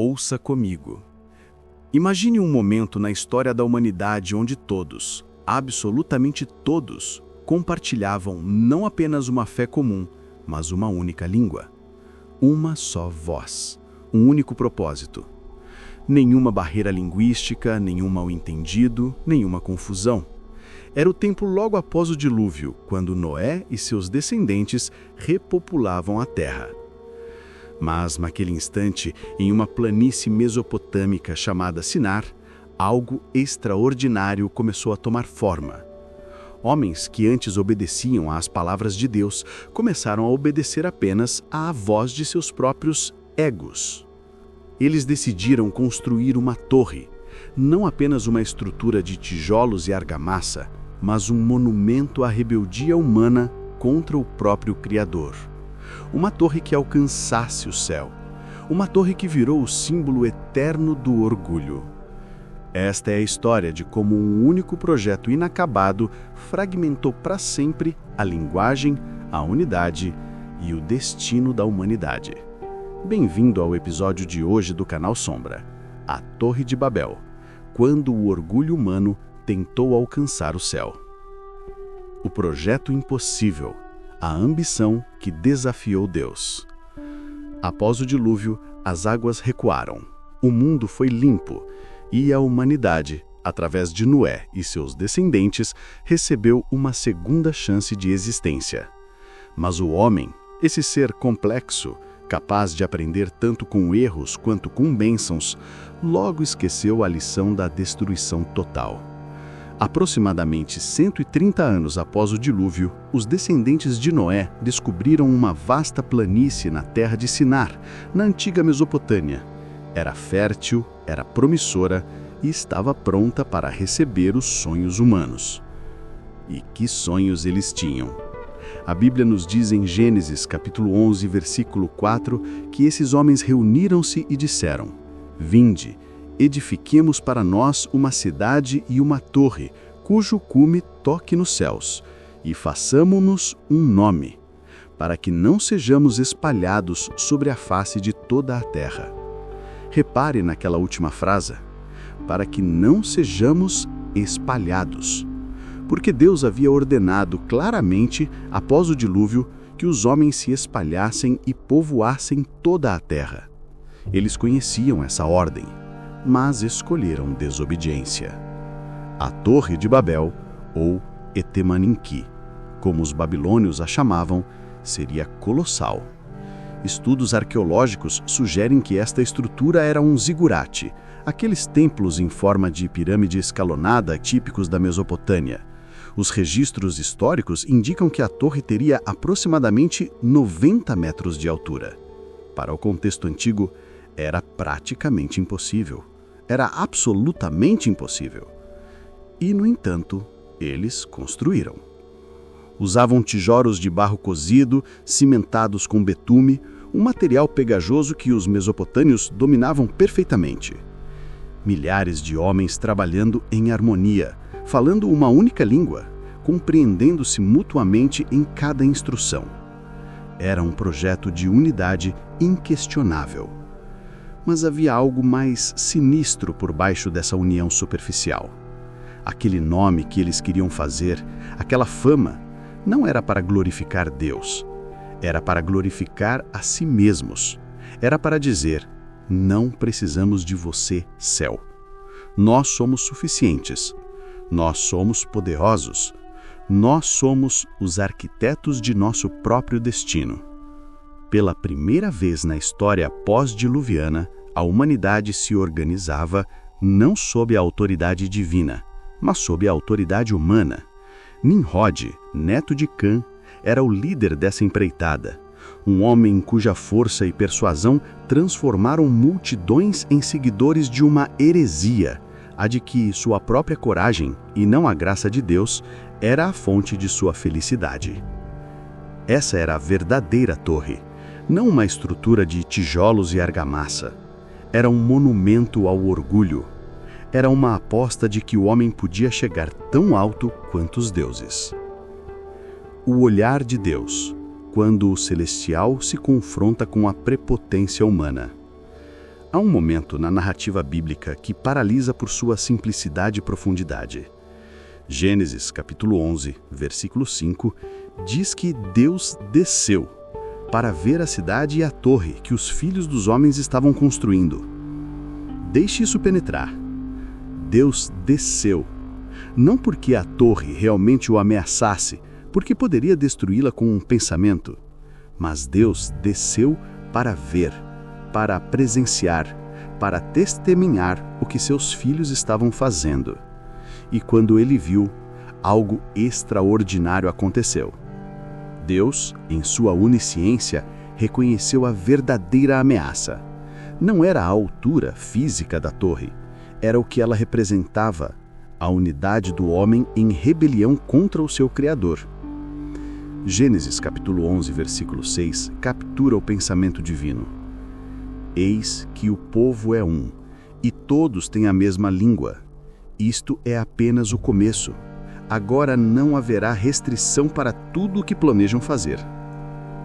Ouça comigo. Imagine um momento na história da humanidade onde todos, absolutamente todos, compartilhavam não apenas uma fé comum, mas uma única língua. Uma só voz, um único propósito. Nenhuma barreira linguística, nenhum mal-entendido, nenhuma confusão. Era o tempo logo após o dilúvio, quando Noé e seus descendentes repopulavam a terra. Mas, naquele instante, em uma planície mesopotâmica chamada Sinar, algo extraordinário começou a tomar forma. Homens que antes obedeciam às palavras de Deus começaram a obedecer apenas à voz de seus próprios egos. Eles decidiram construir uma torre, não apenas uma estrutura de tijolos e argamassa, mas um monumento à rebeldia humana contra o próprio Criador. Uma torre que alcançasse o céu. Uma torre que virou o símbolo eterno do orgulho. Esta é a história de como um único projeto inacabado fragmentou para sempre a linguagem, a unidade e o destino da humanidade. Bem-vindo ao episódio de hoje do canal Sombra, a Torre de Babel, quando o orgulho humano tentou alcançar o céu. O projeto impossível, a ambição que desafiou Deus. Após o dilúvio, as águas recuaram, o mundo foi limpo e a humanidade, através de Noé e seus descendentes, recebeu uma segunda chance de existência. Mas o homem, esse ser complexo, capaz de aprender tanto com erros quanto com bênçãos, logo esqueceu a lição da destruição total. Aproximadamente 130 anos após o dilúvio, os descendentes de Noé descobriram uma vasta planície na terra de Sinar, na antiga Mesopotâmia. Era fértil, era promissora e estava pronta para receber os sonhos humanos. E que sonhos eles tinham! A Bíblia nos diz em Gênesis, capítulo 11, versículo 4, que esses homens reuniram-se e disseram: Vinde, edifiquemos para nós uma cidade e uma torre, cujo cume toque nos céus, e façamo-nos um nome, para que não sejamos espalhados sobre a face de toda a terra. Repare naquela última frase, para que não sejamos espalhados. Porque Deus havia ordenado claramente, após o dilúvio, que os homens se espalhassem e povoassem toda a terra. Eles conheciam essa ordem, mas escolheram desobediência. A Torre de Babel, ou Etemanenki, como os babilônios a chamavam, seria colossal. Estudos arqueológicos sugerem que esta estrutura era um zigurate, aqueles templos em forma de pirâmide escalonada típicos da Mesopotâmia. Os registros históricos indicam que a torre teria aproximadamente 90 metros de altura. Para o contexto antigo, era praticamente impossível. Era absolutamente impossível. E, no entanto, eles construíram. Usavam tijolos de barro cozido, cimentados com betume, um material pegajoso que os mesopotâmios dominavam perfeitamente. Milhares de homens trabalhando em harmonia, falando uma única língua, compreendendo-se mutuamente em cada instrução. Era um projeto de unidade inquestionável. Mas havia algo mais sinistro por baixo dessa união superficial. Aquele nome que eles queriam fazer, aquela fama, não era para glorificar Deus. Era para glorificar a si mesmos. Era para dizer: não precisamos de você, céu. Nós somos suficientes. Nós somos poderosos. Nós somos os arquitetos de nosso próprio destino. Pela primeira vez na história pós-diluviana, a humanidade se organizava não sob a autoridade divina, mas sob a autoridade humana. Nimrod, neto de Cã, era o líder dessa empreitada, um homem cuja força e persuasão transformaram multidões em seguidores de uma heresia, a de que sua própria coragem, e não a graça de Deus, era a fonte de sua felicidade. Essa era a verdadeira torre, não uma estrutura de tijolos e argamassa. Era um monumento ao orgulho. Era uma aposta de que o homem podia chegar tão alto quanto os deuses. O olhar de Deus, quando o celestial se confronta com a prepotência humana. Há um momento na narrativa bíblica que paralisa por sua simplicidade e profundidade. Gênesis, capítulo 11, versículo 5, diz que Deus desceu para ver a cidade e a torre que os filhos dos homens estavam construindo. Deixe isso penetrar. Deus desceu. Não porque a torre realmente o ameaçasse, porque poderia destruí-la com um pensamento, mas Deus desceu para ver, para presenciar, para testemunhar o que seus filhos estavam fazendo. E quando ele viu, algo extraordinário aconteceu. Deus, em sua onisciência, reconheceu a verdadeira ameaça. Não era a altura física da torre, era o que ela representava, a unidade do homem em rebelião contra o seu Criador. Gênesis capítulo 11, versículo 6, captura o pensamento divino. Eis que o povo é um, e todos têm a mesma língua. Isto é apenas o começo. Agora não haverá restrição para tudo o que planejam fazer.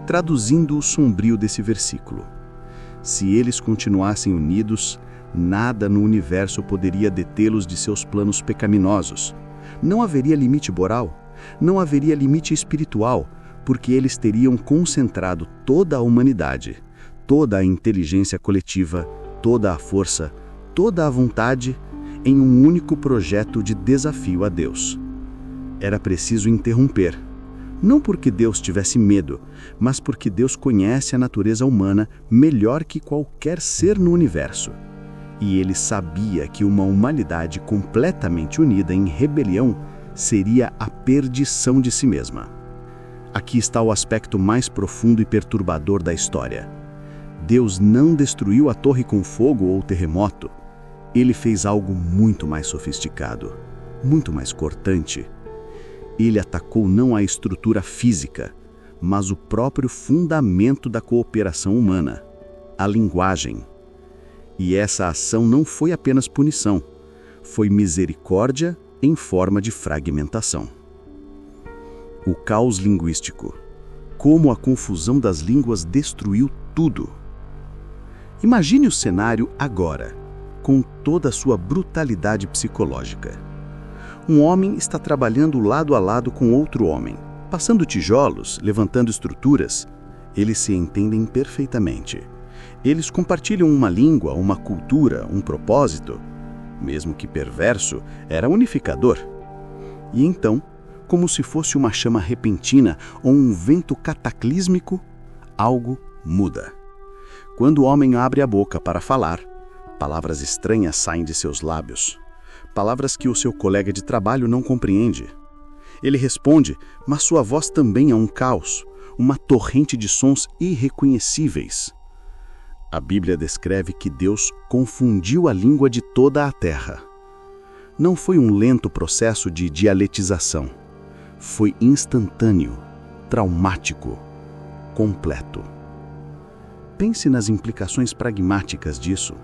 Traduzindo o sombrio desse versículo, se eles continuassem unidos, nada no universo poderia detê-los de seus planos pecaminosos. Não haveria limite moral, não haveria limite espiritual, porque eles teriam concentrado toda a humanidade, toda a inteligência coletiva, toda a força, toda a vontade em um único projeto de desafio a Deus. Era preciso interromper, não porque Deus tivesse medo, mas porque Deus conhece a natureza humana melhor que qualquer ser no universo. E ele sabia que uma humanidade completamente unida em rebelião seria a perdição de si mesma. Aqui está o aspecto mais profundo e perturbador da história. Deus não destruiu a torre com fogo ou terremoto. Ele fez algo muito mais sofisticado, muito mais cortante. Ele atacou não a estrutura física, mas o próprio fundamento da cooperação humana, a linguagem. E essa ação não foi apenas punição, foi misericórdia em forma de fragmentação. O caos linguístico. Como a confusão das línguas destruiu tudo. Imagine o cenário agora, com toda a sua brutalidade psicológica. Um homem está trabalhando lado a lado com outro homem, passando tijolos, levantando estruturas. Eles se entendem perfeitamente. Eles compartilham uma língua, uma cultura, um propósito. Mesmo que perverso, era unificador. E então, como se fosse uma chama repentina ou um vento cataclísmico, algo muda. Quando o homem abre a boca para falar, palavras estranhas saem de seus lábios. Palavras que o seu colega de trabalho não compreende. Ele responde, mas sua voz também é um caos, uma torrente de sons irreconhecíveis. A Bíblia descreve que Deus confundiu a língua de toda a terra. Não foi um lento processo de dialetização. Foi instantâneo, traumático, completo. Pense nas implicações pragmáticas disso.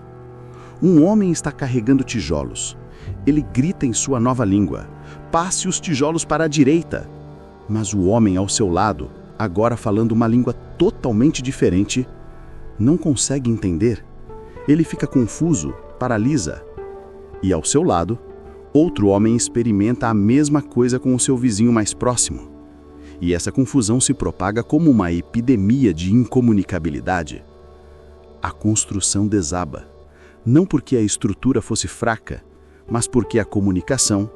Um homem está carregando tijolos. Ele grita em sua nova língua, passe os tijolos para a direita. Mas o homem ao seu lado, agora falando uma língua totalmente diferente, não consegue entender. Ele fica confuso, paralisa. E ao seu lado, outro homem experimenta a mesma coisa com o seu vizinho mais próximo. E essa confusão se propaga como uma epidemia de incomunicabilidade. A construção desaba, não porque a estrutura fosse fraca, mas porque a comunicação,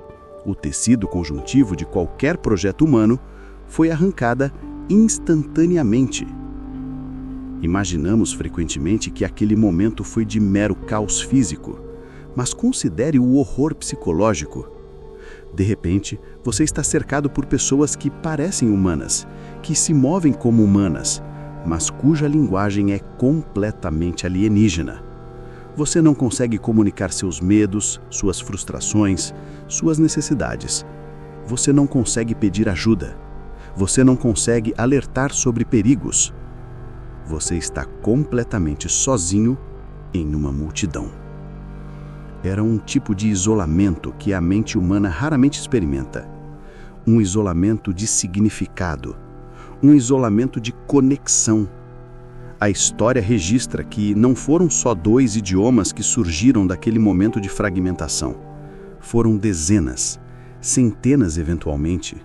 o tecido conjuntivo de qualquer projeto humano, foi arrancada instantaneamente. Imaginamos frequentemente que aquele momento foi de mero caos físico, mas considere o horror psicológico. De repente, você está cercado por pessoas que parecem humanas, que se movem como humanas, mas cuja linguagem é completamente alienígena. Você não consegue comunicar seus medos, suas frustrações, suas necessidades. Você não consegue pedir ajuda. Você não consegue alertar sobre perigos. Você está completamente sozinho em uma multidão. Era um tipo de isolamento que a mente humana raramente experimenta. Um isolamento de significado. Um isolamento de conexão. a história registra que não foram só 2 idiomas que surgiram daquele momento de fragmentação. Foram dezenas, centenas eventualmente.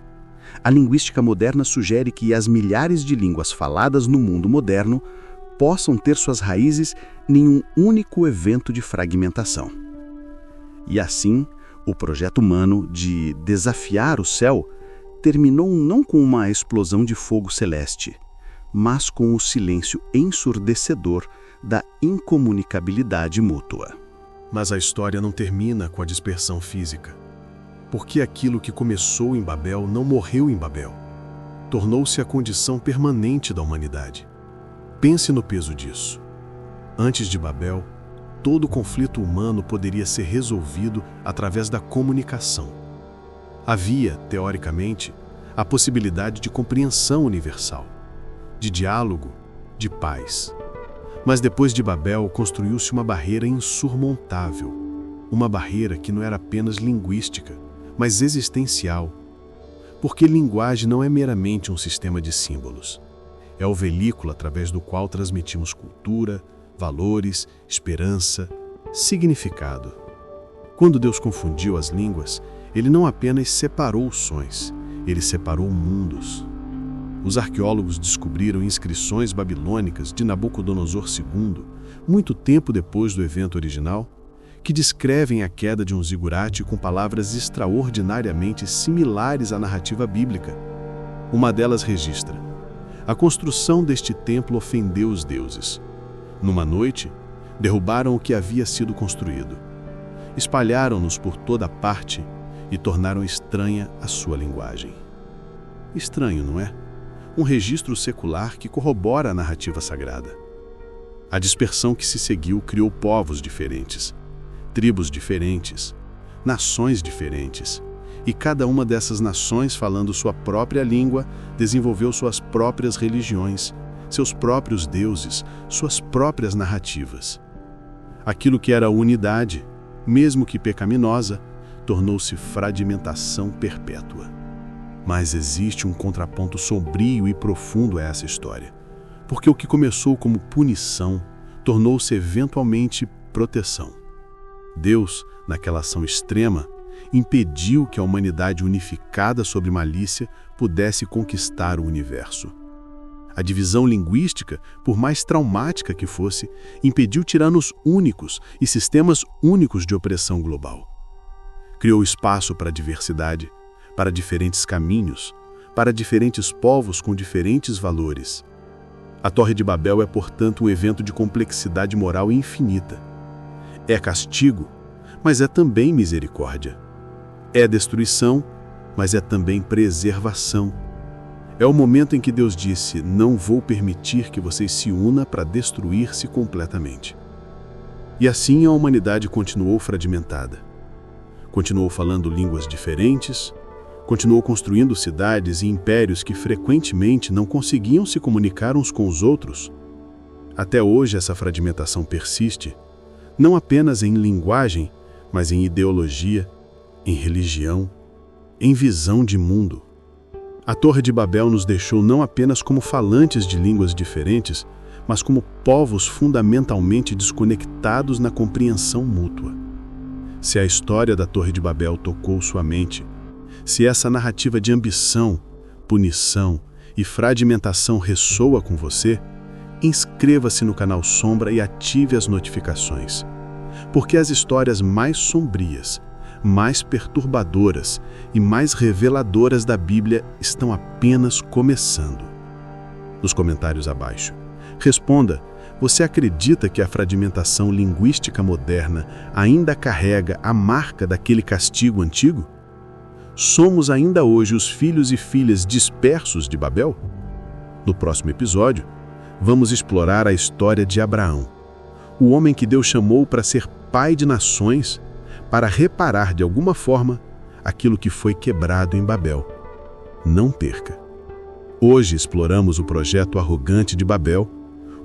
A linguística moderna sugere que as milhares de línguas faladas no mundo moderno possam ter suas raízes em um único evento de fragmentação. E assim, o projeto humano de desafiar o céu terminou não com uma explosão de fogo celeste, mas com o silêncio ensurdecedor da incomunicabilidade mútua. Mas a história não termina com a dispersão física. Porque aquilo que começou em Babel não morreu em Babel. Tornou-se a condição permanente da humanidade. Pense no peso disso. Antes de Babel, todo conflito humano poderia ser resolvido através da comunicação. Havia, teoricamente, a possibilidade de compreensão universal, de diálogo, de paz. Mas depois de Babel construiu-se uma barreira insurmontável, uma barreira que não era apenas linguística, mas existencial, porque linguagem não é meramente um sistema de símbolos. É o veículo através do qual transmitimos cultura, valores, esperança, significado. Quando Deus confundiu as línguas, Ele não apenas separou os sons, Ele separou mundos. Os arqueólogos descobriram inscrições babilônicas de Nabucodonosor II, muito tempo depois do evento original, que descrevem a queda de um zigurate com palavras extraordinariamente similares à narrativa bíblica. Uma delas registra: a construção deste templo ofendeu os deuses. Numa noite, derrubaram o que havia sido construído. Espalharam-nos por toda parte e tornaram estranha a sua linguagem. Estranho, não é? Um registro secular que corrobora a narrativa sagrada. A dispersão que se seguiu criou povos diferentes, tribos diferentes, nações diferentes, e cada uma dessas nações, falando sua própria língua, desenvolveu suas próprias religiões, seus próprios deuses, suas próprias narrativas. Aquilo que era unidade, mesmo que pecaminosa, tornou-se fragmentação perpétua. Mas existe um contraponto sombrio e profundo a essa história, porque o que começou como punição tornou-se eventualmente proteção. Deus, naquela ação extrema, impediu que a humanidade unificada sobre malícia pudesse conquistar o universo. A divisão linguística, por mais traumática que fosse, impediu tiranos únicos e sistemas únicos de opressão global. Criou espaço para a diversidade, para diferentes caminhos, para diferentes povos com diferentes valores. A Torre de Babel é, portanto, um evento de complexidade moral infinita. É castigo, mas é também misericórdia. É destruição, mas é também preservação. É o momento em que Deus disse: não vou permitir que vocês se unam para destruir-se completamente. E assim a humanidade continuou fragmentada. Continuou falando línguas diferentes, continuou construindo cidades e impérios que frequentemente não conseguiam se comunicar uns com os outros. Até hoje essa fragmentação persiste, não apenas em linguagem, mas em ideologia, em religião, em visão de mundo. A Torre de Babel nos deixou não apenas como falantes de línguas diferentes, mas como povos fundamentalmente desconectados na compreensão mútua. Se a história da Torre de Babel tocou sua mente, se essa narrativa de ambição, punição e fragmentação ressoa com você, inscreva-se no canal Sombra e ative as notificações. Porque as histórias mais sombrias, mais perturbadoras e mais reveladoras da Bíblia estão apenas começando. Nos comentários abaixo, responda: você acredita que a fragmentação linguística moderna ainda carrega a marca daquele castigo antigo? Somos ainda hoje os filhos e filhas dispersos de Babel? No próximo episódio, vamos explorar a história de Abraão, o homem que Deus chamou para ser pai de nações, para reparar de alguma forma aquilo que foi quebrado em Babel. Não perca! Hoje exploramos o projeto arrogante de Babel,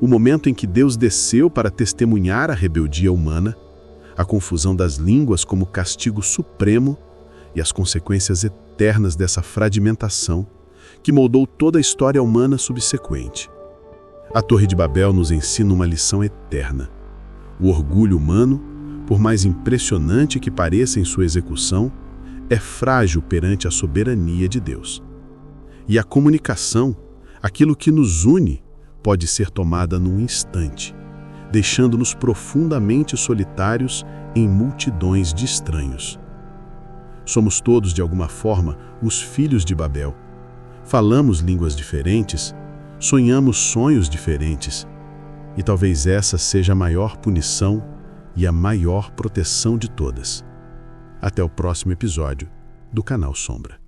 o momento em que Deus desceu para testemunhar a rebeldia humana, a confusão das línguas como castigo supremo e as consequências eternas dessa fragmentação que moldou toda a história humana subsequente. A Torre de Babel nos ensina uma lição eterna. O orgulho humano, por mais impressionante que pareça em sua execução, é frágil perante a soberania de Deus. E a comunicação, aquilo que nos une, pode ser tomada num instante, deixando-nos profundamente solitários em multidões de estranhos. Somos todos, de alguma forma, os filhos de Babel. Falamos línguas diferentes, sonhamos sonhos diferentes, e talvez essa seja a maior punição e a maior proteção de todas. Até o próximo episódio do Canal Sombra.